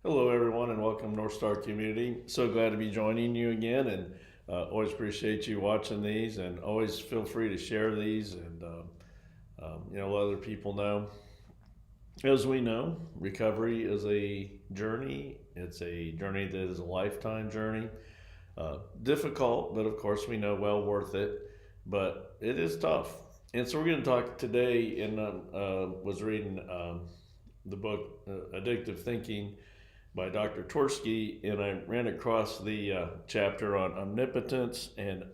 Hello, everyone, and welcome to NorthStar community. So glad to be joining you again, and always appreciate you watching these, and always feel free to share these and let other people know. As we know, recovery is a journey. It's a journey that is a lifetime journey. Difficult, but of course we know well worth it. But it is tough, and so we're going to talk today. And was reading the book Addictive Thinking by Dr. Tversky, and I ran across the chapter on omnipotence and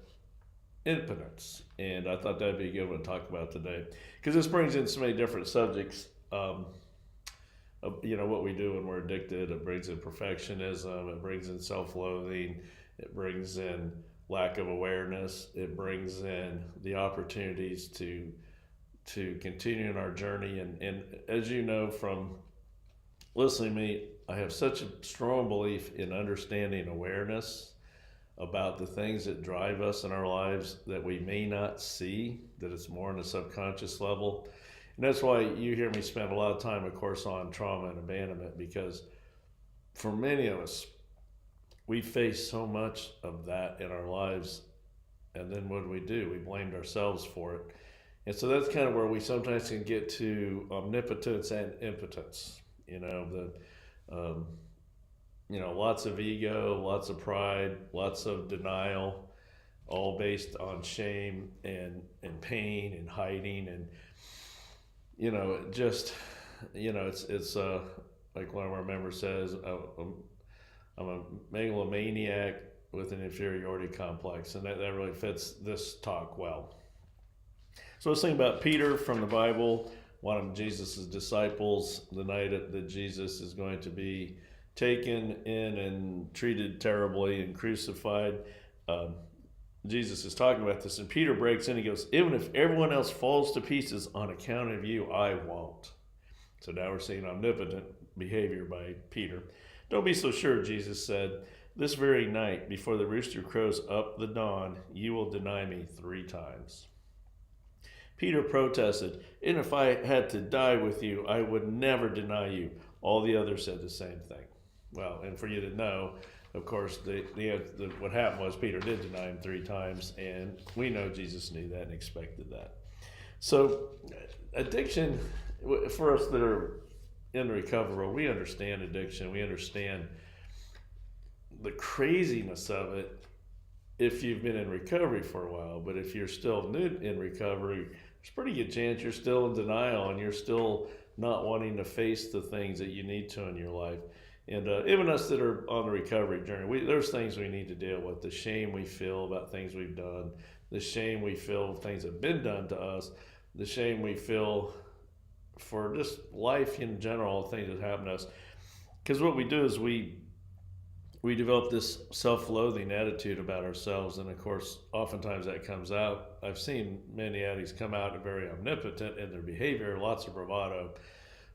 impotence, and I thought that'd be a good one to talk about today because this brings in so many different subjects. What we do when we're addicted. It brings in perfectionism. It brings in self-loathing. It brings in lack of awareness. It brings in the opportunities to continue in our journey. And as you know from listening to me, I have such a strong belief in understanding awareness about the things that drive us in our lives that we may not see, that it's more on a subconscious level. And that's why you hear me spend a lot of time, of course, on trauma and abandonment, because for many of us, we face so much of that in our lives. And then what do? We blamed ourselves for it. And so that's kind of where we sometimes can get to omnipotence and impotence. Um, lots of ego, lots of pride, lots of denial, all based on shame and pain and hiding. And it's like one of our members says, I'm a megalomaniac with an inferiority complex, and that really fits this talk well. So let's think about Peter from the Bible, one of Jesus' disciples, the night that Jesus is going to be taken in and treated terribly and crucified. Jesus is talking about this, and Peter breaks in. He goes, even if everyone else falls to pieces on account of you, I won't. So now we're seeing omnipotent behavior by Peter. Don't be so sure, Jesus said. This very night, before the rooster crows up the dawn, you will deny me 3 times. Peter protested, and if I had to die with you, I would never deny you. All the others said the same thing. Well, and for you to know, of course, what happened was Peter did deny him 3 times, and we know Jesus knew that and expected that. So addiction, for us that are in recovery, we understand addiction. We understand the craziness of it if you've been in recovery for a while. But if you're still new in recovery, there's a pretty good chance you're still in denial and you're still not wanting to face the things that you need to in your life. And even us that are on the recovery journey, there's things we need to deal with. The shame we feel about things we've done, the shame we feel of things that have been done to us, the shame we feel for just life in general, things that happen to us. Because what we do is we develop this self-loathing attitude about ourselves, and of course oftentimes that comes out. I've seen many addicts come out very omnipotent in their behavior, lots of bravado,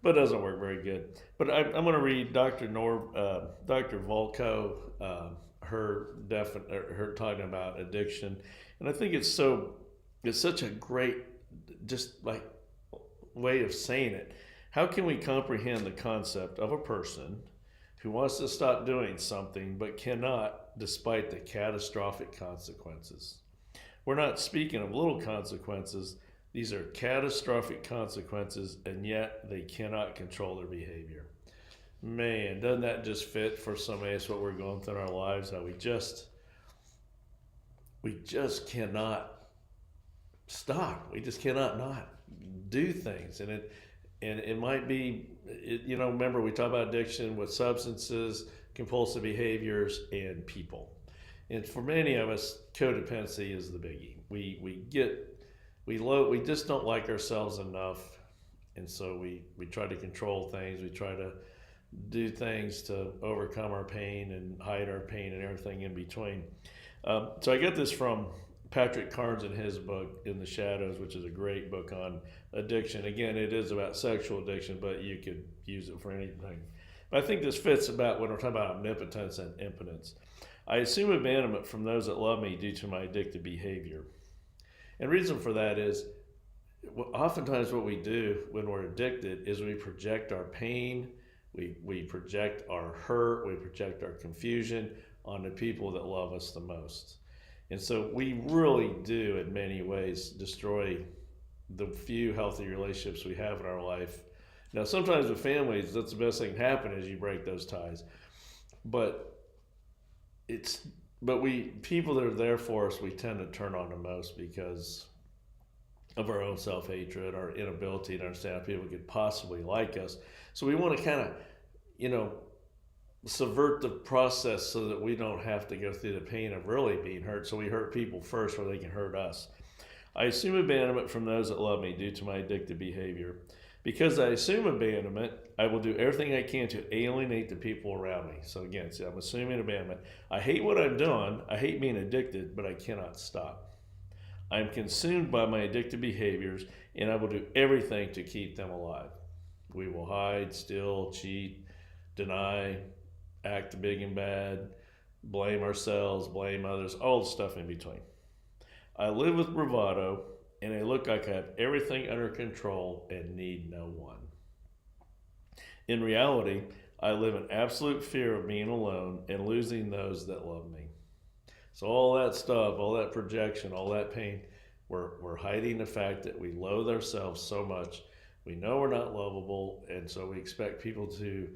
but it doesn't work very good. But I'm going to read Dr. Volko, her talking about addiction, and I think it's such a great, just like, way of saying it. How can we comprehend the concept of a person who wants to stop doing something but cannot, despite the catastrophic consequences? We're not speaking of little consequences. These are catastrophic consequences, and yet they cannot control their behavior. Man, doesn't that just fit for some ways what we're going through in our lives? How we just cannot stop. We just cannot not do things, and it might be, remember we talk about addiction with substances, compulsive behaviors, and people. And for many of us, codependency is the biggie. We just don't like ourselves enough, and so we try to control things. We try to do things to overcome our pain and hide our pain and everything in between. So I get this from Patrick Carnes in his book In the Shadows, which is a great book on addiction. Again, it is about sexual addiction, but you could use it for anything. But I think this fits about when we're talking about omnipotence and impotence. I assume abandonment from those that love me due to my addictive behavior. And reason for that is oftentimes what we do when we're addicted is we project our pain, We project our hurt, we project our confusion on the people that love us the most. And so we really do, in many ways, destroy the few healthy relationships we have in our life. Now, sometimes with families, that's the best thing that can happen is you break those ties. But people that are there for us, we tend to turn on the most because of our own self-hatred, our inability to understand how people could possibly like us. So we want to kind of, subvert the process so that we don't have to go through the pain of really being hurt. So we hurt people first where they can hurt us. I assume abandonment from those that love me due to my addictive behavior. Because I assume abandonment, I will do everything I can to alienate the people around me. So again, see, I'm assuming abandonment. I hate what I'm doing. I hate being addicted, but I cannot stop. I am consumed by my addictive behaviors, and I will do everything to keep them alive. We will hide, steal, cheat, deny, act big and bad, blame ourselves, blame others, all the stuff in between. I live with bravado, and I look like I have everything under control and need no one. In reality, I live in absolute fear of being alone and losing those that love me. So all that stuff, all that projection, all that pain, we're hiding the fact that we loathe ourselves so much. We know we're not lovable, and so we expect people to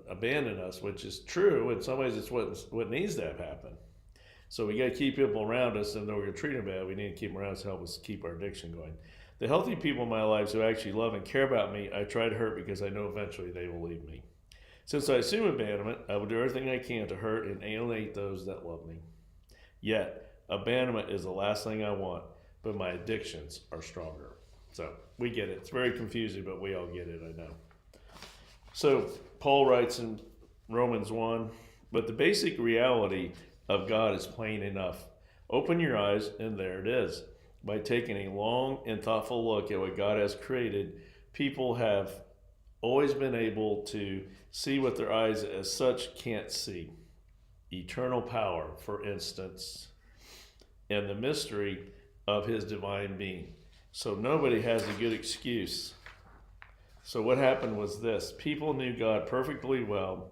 abandon us, which is true. In some ways, it's what needs to have happen. So we got to keep people around us, and though we're going to treat them bad, we need to keep them around us to help us keep our addiction going. The healthy people in my lives who actually love and care about me, I try to hurt because I know eventually they will leave me. Since I assume abandonment, I will do everything I can to hurt and alienate those that love me. Yet, abandonment is the last thing I want, but my addictions are stronger. So we get it. It's very confusing, but we all get it, I know. So Paul writes in Romans 1, but the basic reality of God is plain enough. Open your eyes, and there it is. By taking a long and thoughtful look at what God has created, people have always been able to see what their eyes as such can't see. Eternal power, for instance, and the mystery of his divine being. So nobody has a good excuse. So what happened was this. People knew God perfectly well,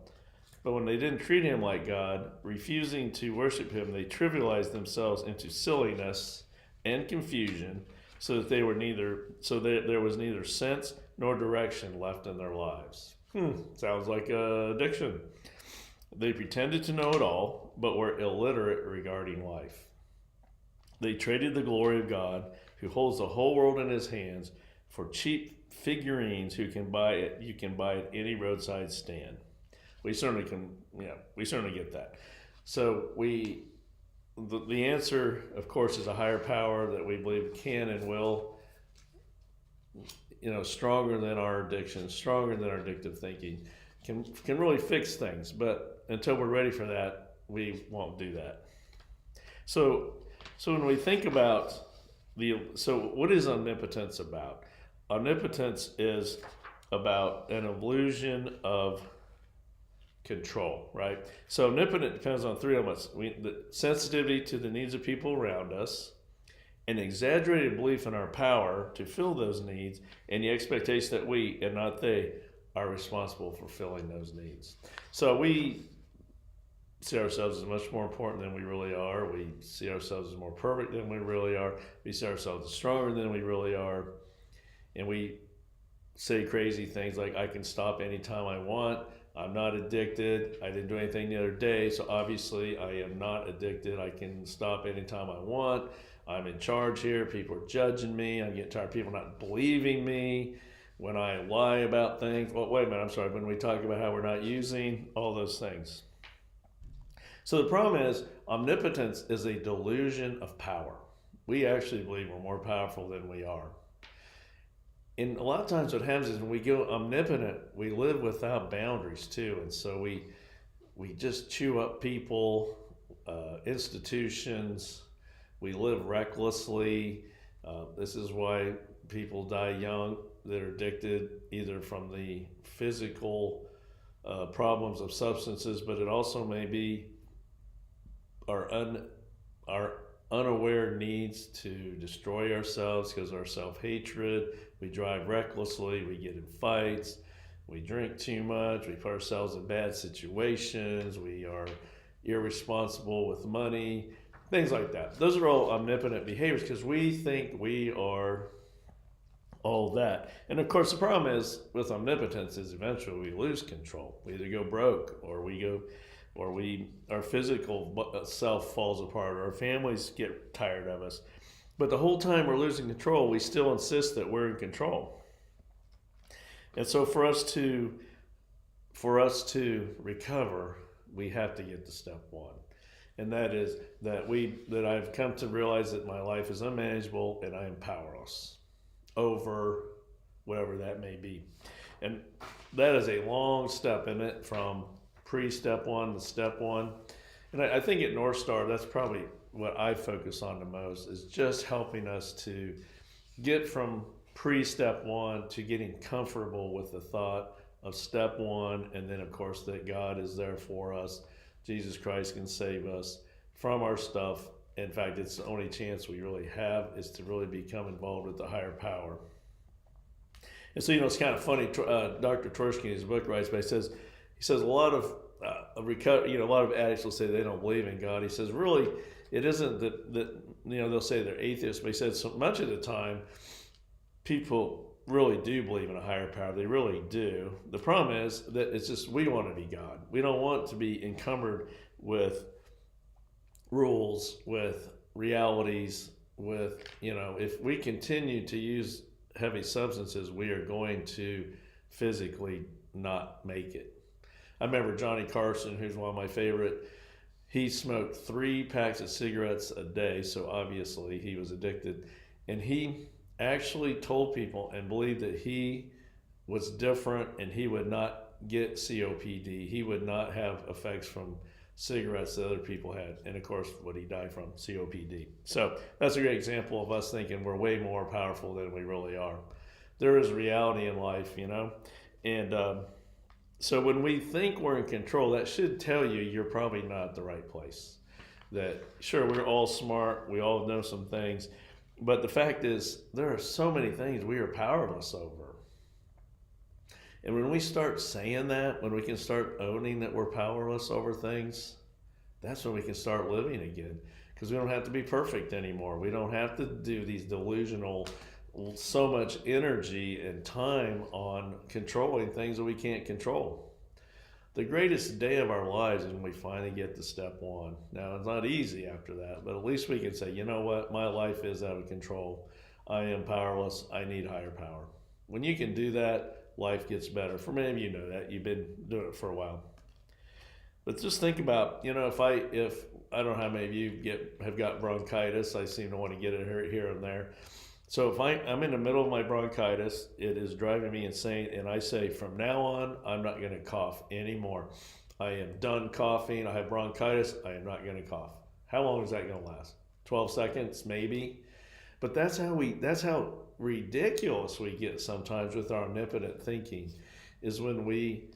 but when they didn't treat him like God, refusing to worship him, they trivialized themselves into silliness and confusion, so that there was neither sense nor direction left in their lives. Sounds like addiction. They pretended to know it all, but were illiterate regarding life. They traded the glory of God, who holds the whole world in his hands, for cheap figurines you can buy at any roadside stand. We certainly get that. So the answer, of course, is a higher power that we believe can and will, stronger than our addiction, stronger than our addictive thinking, can really fix things. But until we're ready for that, we won't do that. So when we think about what is omnipotence about? Omnipotence is about an illusion of control, right? So omnipotent depends on three elements. The sensitivity to the needs of people around us, an exaggerated belief in our power to fill those needs, and the expectation that we, and not they, are responsible for filling those needs. So we see ourselves as much more important than we really are. We see ourselves as more perfect than we really are. We see ourselves as stronger than we really are. And we say crazy things like, I can stop anytime I want. I'm not addicted. I didn't do anything the other day, so obviously I am not addicted. I can stop anytime I want. I'm in charge here. People are judging me. I'm getting tired of people not believing me when I lie about things. Well, wait a minute, I'm sorry. When we talk about how we're not using, all those things. So the problem is, omnipotence is a delusion of power. We actually believe we're more powerful than we are. And a lot of times what happens is when we go omnipotent, we live without boundaries too. And so we just chew up people, institutions. We live recklessly. This is why people die young that are addicted, either from the physical problems of substances, but it also may be our unaware needs to destroy ourselves because of our self-hatred. We drive recklessly, we get in fights, we drink too much, we put ourselves in bad situations, we are irresponsible with money, things like that. Those are all omnipotent behaviors because we think we are all that. And of course, the problem is with omnipotence is eventually we lose control. We either go broke or our physical self falls apart, or our families get tired of us. But the whole time we're losing control, we still insist that we're in control. And so for us to recover, we have to get to step one. And that is that I've come to realize that my life is unmanageable and I am powerless over whatever that may be. And that is a long step in it from pre-step one to step one. And I think at NorthStar, that's probably what I focus on the most, is just helping us to get from pre-step one to getting comfortable with the thought of step one, and then of course that God is there for us. Jesus Christ can save us from our stuff. In fact, it's the only chance we really have is to really become involved with the higher power. And so, it's kind of funny. Dr. Tversky in his book writes, but he says a lot of a lot of addicts will say they don't believe in God. He says really it isn't that they'll say they're atheists, but he said so much of the time people really do believe in a higher power. They really do. The problem is that it's just we want to be God. We don't want to be encumbered with rules, with realities, with, if we continue to use heavy substances, we are going to physically not make it. I remember Johnny Carson, who's one of my favorite, he smoked 3 packs of cigarettes a day, so obviously he was addicted. And he actually told people and believed that he was different and he would not get COPD. He would not have effects from cigarettes that other people had. And of course, what he died from, COPD. So that's a great example of us thinking we're way more powerful than we really are. There is reality in life, and so when we think we're in control, that should tell you you're probably not at the right place. That sure, we're all smart, we all know some things, but the fact is there are so many things we are powerless over. And when we start saying that, when we can start owning that we're powerless over things, that's when we can start living again. Because we don't have to be perfect anymore. We don't have to do these delusional, so much energy and time on controlling things that we can't control. The greatest day of our lives is when we finally get to step one. Now, it's not easy after that, but at least we can say, you know what, my life is out of control. I am powerless. I need higher power. When you can do that, life gets better. For many of you know that. You've been doing it for a while. But just think about, if I don't know how many of you have got bronchitis. I seem to want to get it here and there. So if I'm in the middle of my bronchitis, it is driving me insane, and I say from now on, I'm not going to cough anymore. I am done coughing. I have bronchitis. I am not going to cough. How long is that going to last? 12 seconds, maybe. But that's how ridiculous we get sometimes with our omnipotent thinking, is when we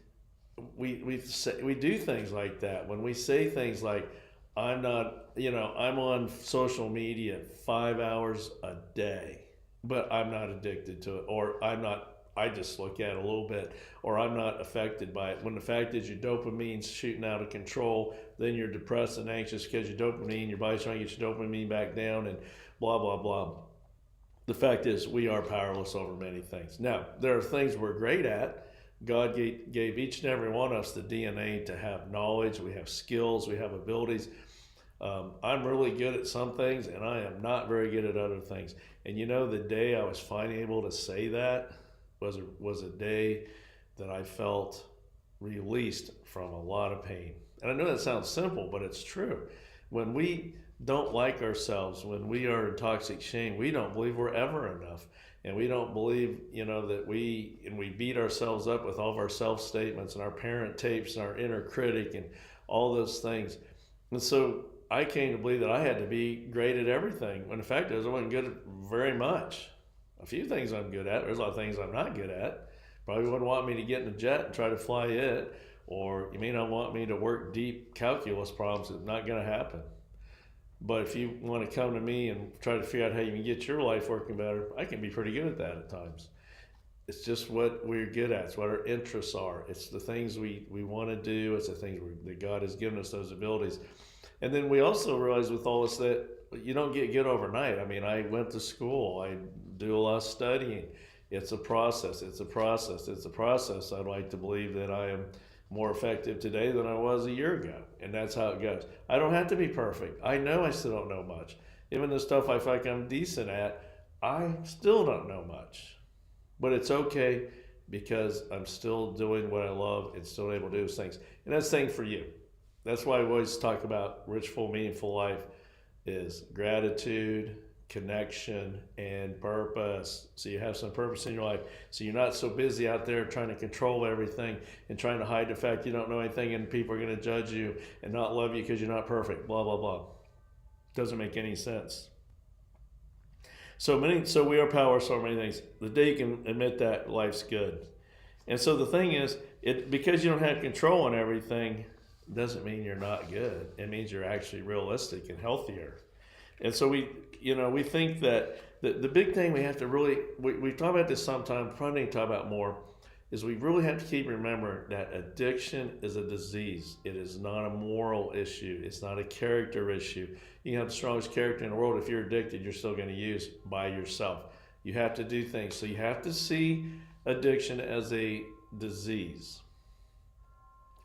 do things like that. When we say things like, I'm on social media 5 hours a day, but I'm not addicted to it, or I just look at it a little bit, or I'm not affected by it. When the fact is your dopamine's shooting out of control, then you're depressed and anxious because your body's trying to get your dopamine back down, and blah, blah, blah. The fact is we are powerless over many things. Now, there are things we're great at. God gave each and every one of us the DNA to have knowledge. We have skills. We have abilities. I'm really good at some things, and I am not very good at other things. And the day I was finally able to say that was a day that I felt released from a lot of pain. And I know that sounds simple, but it's true. When we don't like ourselves, when we are in toxic shame, we don't believe we're ever enough. And we don't believe, that we beat ourselves up with all of our self-statements and our parent tapes and our inner critic and all those things. And so I came to believe that I had to be great at everything, when the fact is I wasn't good at very much. A few things I'm good at. There's a lot of things I'm not good at. Probably wouldn't want me to get in a jet and try to fly it, or you may not want me to work deep calculus problems. It's not going to happen. But if you want to come to me and try to figure out how you can get your life working better, I can be pretty good at that at times. It's just what we're good at. It's what our interests are. It's the things we want to do. It's the things that God has given us those abilities. And then we also realize with all this that you don't get good overnight. I mean, I went to school. I do a lot of studying. It's a process. It's a process. It's a process. I'd like to believe that I am more effective today than I was a year ago. And that's how it goes. I don't have to be perfect. I know I still don't know much. Even the stuff I feel like I'm decent at, I still don't know much. But it's okay because I'm still doing what I love and still able to do those things. And that's the thing for you. That's why I always talk about rich, full, meaningful life is gratitude, connection, and purpose. So you have some purpose in your life. So you're not so busy out there trying to control everything and trying to hide the fact you don't know anything and people are going to judge you and not love you because you're not perfect, blah, blah, blah. Doesn't make any sense. So we are power, so many things. The day you can admit that, life's good. And so the thing is, because you don't have control on everything, doesn't mean you're not good. It means you're actually realistic and healthier. And so we think that the big thing we have to really, we talk about this sometimes, probably need to talk about more, is we really have to keep remembering that addiction is a disease. It is not a moral issue. It's not a character issue. You can have the strongest character in the world. If you're addicted, you're still going to use by yourself. You have to do things. So you have to see addiction as a disease.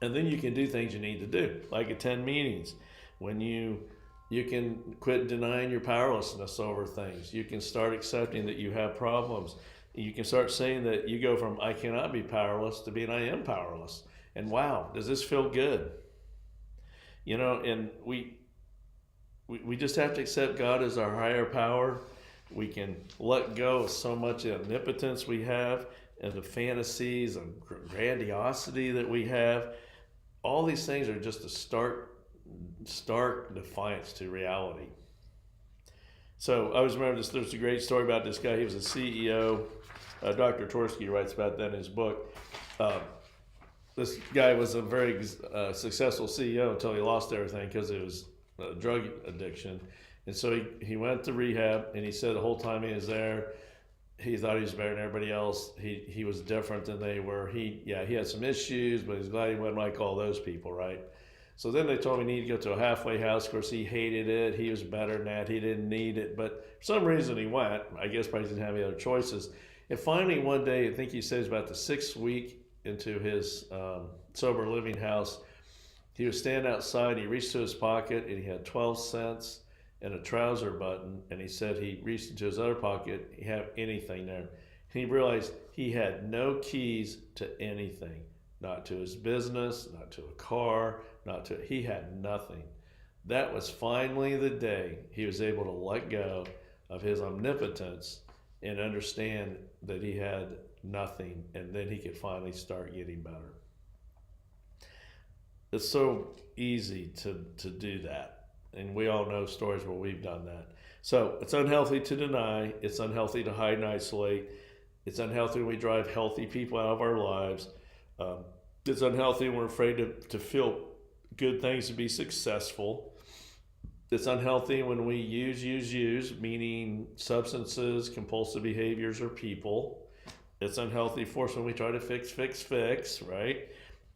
And then you can do things you need to do, like attend meetings. When you can quit denying your powerlessness over things. You can start accepting that you have problems. You can start saying that you go from I cannot be powerless to being I am powerless. And wow, does this feel good? And we just have to accept God as our higher power. We can let go of so much omnipotence we have and the fantasies of grandiosity that we have. All these things are just a stark defiance to reality. So I always remember there's a great story about this guy. He was a CEO. Dr. Tversky writes about that in his book. This guy was a very successful CEO until he lost everything because it was drug addiction. And so he went to rehab, and he said the whole time he was there, he thought he was better than everybody else. He was different than they were. He had some issues, but he's glad he wasn't like all those people, right? So then they told him he needed to go to a halfway house. Of course, he hated it. He was better than that. He didn't need it. But for some reason he went. I guess probably didn't have any other choices. And finally one day, I think he says about the 6th week into his sober living house, he was standing outside. He reached to his pocket and he had 12 cents and a trouser button. And he said he reached into his other pocket. He had anything there. And he realized he had no keys to anything. Not to his business, not to a car, he had nothing. That was finally the day he was able to let go of his omnipotence and understand that he had nothing, and then he could finally start getting better. It's so easy to do that, and we all know stories where we've done that. So it's unhealthy to deny, it's unhealthy to hide and isolate, it's unhealthy when we drive healthy people out of our lives. It's unhealthy when we're afraid to feel good things to be successful. It's unhealthy when we use, meaning substances, compulsive behaviors, or people. It's unhealthy for us when we try to fix, right?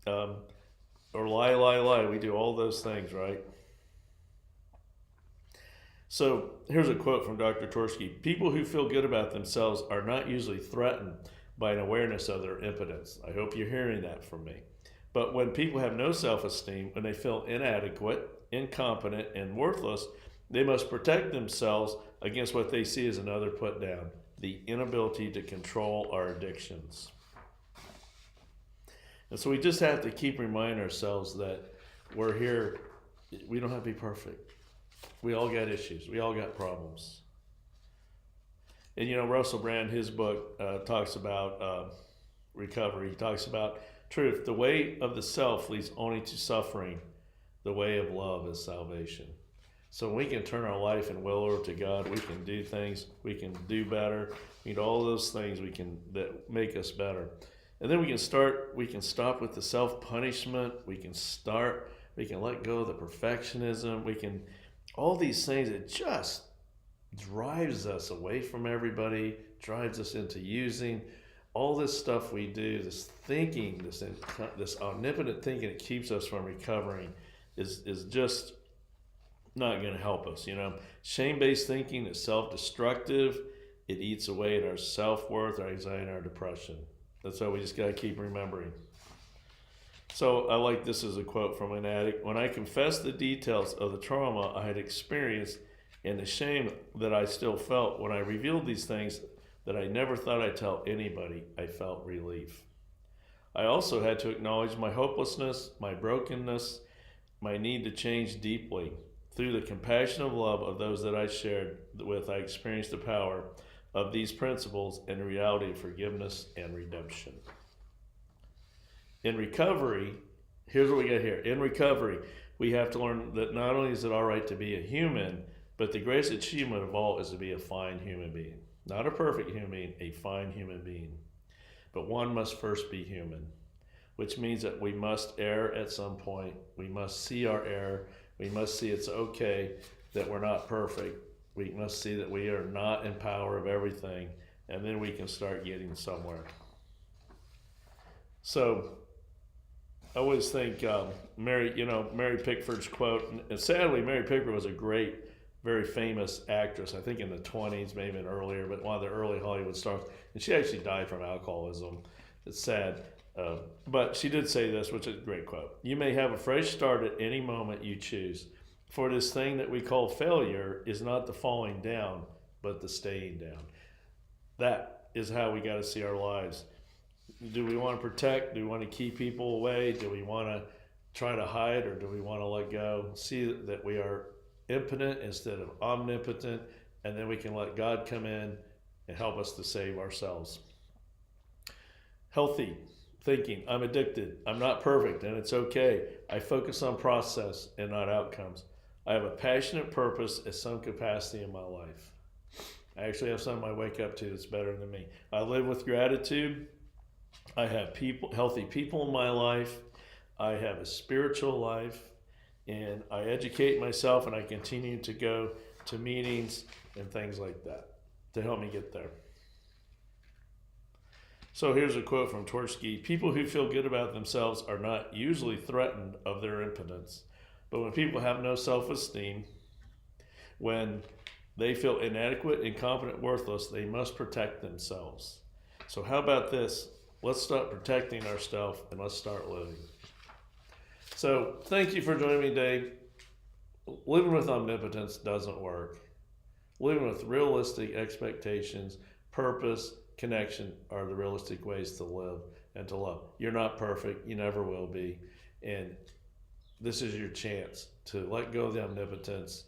Or lie. We do all those things, right? So here's a quote from Dr. Tversky. People who feel good about themselves are not usually threatened by an awareness of their impotence. I hope you're hearing that from me. But when people have no self-esteem, when they feel inadequate, incompetent, and worthless, they must protect themselves against what they see as another put down, the inability to control our addictions. And so we just have to keep reminding ourselves that we're here. We don't have to be perfect. We all got issues. We all got problems. And Russell Brand, his book talks about recovery. He talks about truth. The way of the self leads only to suffering. The way of love is salvation. So when we can turn our life and will over to God, we can do things. We can do better. All those things that make us better. And then we can stop with the self-punishment. We can let go of the perfectionism. All these things, it just drives us away from everybody, drives us into using. all this stuff we do, this thinking, this omnipotent thinking that keeps us from recovering is just not going to help us. Shame-based thinking is self-destructive. It eats away at our self-worth, our anxiety, and our depression. That's why we just got to keep remembering. So I like this as a quote from an addict. When I confessed the details of the trauma I had experienced and the shame that I still felt when I revealed these things that I never thought I'd tell anybody, I felt relief. I also had to acknowledge my hopelessness, my brokenness, my need to change deeply. Through the compassion and love of those that I shared with, I experienced the power of these principles and the reality of forgiveness and redemption. In recovery, here's what we got here. In recovery, we have to learn that not only is it all right to be a human, but the greatest achievement of all is to be a fine human being. Not a perfect human being, a fine human being. But one must first be human, which means that we must err at some point. We must see our error. We must see it's okay that we're not perfect. We must see that we are not in power of everything, and then we can start getting somewhere. So I always think Mary Pickford's quote, and sadly, Mary Pickford was a great, very famous actress, I think in the 20s, maybe even earlier, but one of the early Hollywood stars. And she actually died from alcoholism. It's sad. But she did say this, which is a great quote. You may have a fresh start at any moment you choose. For this thing that we call failure is not the falling down, but the staying down. That is how we got to see our lives. Do we want to protect? Do we want to keep people away? Do we want to try to hide, or do we want to let go? See that we are impotent instead of omnipotent, and then we can let God come in and help us to save ourselves. Healthy thinking. I'm addicted. I'm not perfect, and it's okay. I focus on process and not outcomes. I have a passionate purpose at some capacity in my life. I actually have something I wake up to that's better than me. I live with gratitude. I have healthy people in my life. I have a spiritual life, and I educate myself, and I continue to go to meetings and things like that to help me get there. So here's a quote from Tversky. People who feel good about themselves are not usually threatened of their impotence. But when people have no self-esteem, when they feel inadequate, incompetent, worthless, they must protect themselves. So how about this? Let's start protecting ourselves and let's start living. So thank you for joining me today. Living with omnipotence doesn't work. Living with realistic expectations, purpose, connection are the realistic ways to live and to love. You're not perfect. You never will be. And this is your chance to let go of the omnipotence,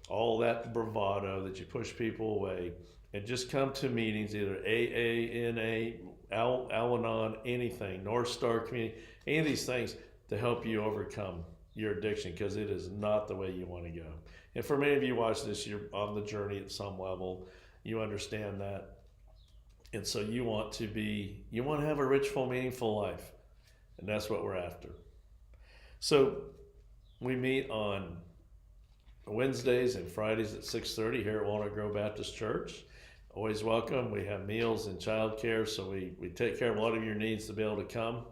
all that bravado that you push people away, and just come to meetings, either AA, NA, Al-Anon, anything, NorthStar community, any of these things to help you overcome your addiction, because it is not the way you want to go. And for many of you watch this, you're on the journey at some level. You understand that. And so you want to have a rich, full, meaningful life. And that's what we're after. So we meet on Wednesdays and Fridays at 6:30 here at Walnut Grove Baptist Church. Always welcome. We have meals and childcare, so we take care of a lot of your needs to be able to come.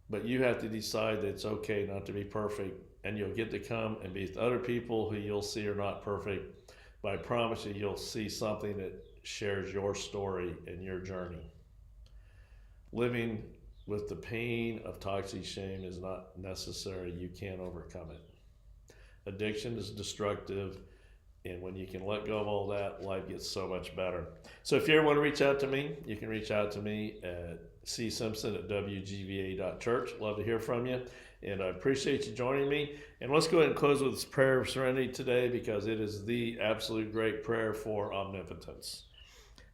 But you have to decide that it's okay not to be perfect, and you'll get to come and be with other people who you'll see are not perfect. But I promise you'll see something that shares your story and your journey. Living with the pain of toxic shame is not necessary. You can't overcome it. Addiction is destructive, and when you can let go of all that, life gets so much better. So if you ever want to reach out to me, you can reach out to me at csimpson@wgva.church. Love to hear from you, and I appreciate you joining me. And let's go ahead and close with this prayer of serenity today, because it is the absolute great prayer for omnipotence.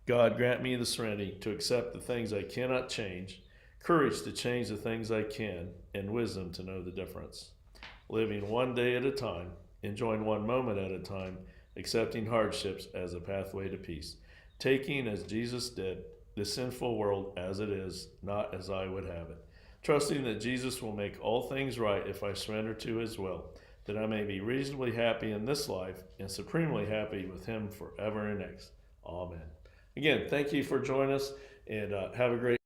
God, grant me the serenity to accept the things I cannot change, courage to change the things I can, and wisdom to know the difference. Living one day at a time, enjoying one moment at a time, accepting hardships as a pathway to peace, taking, as Jesus did, the sinful world as it is, not as I would have it, trusting that Jesus will make all things right if I surrender to his will, that I may be reasonably happy in this life and supremely happy with him forever and next. Amen. Again, thank you for joining us. And have a great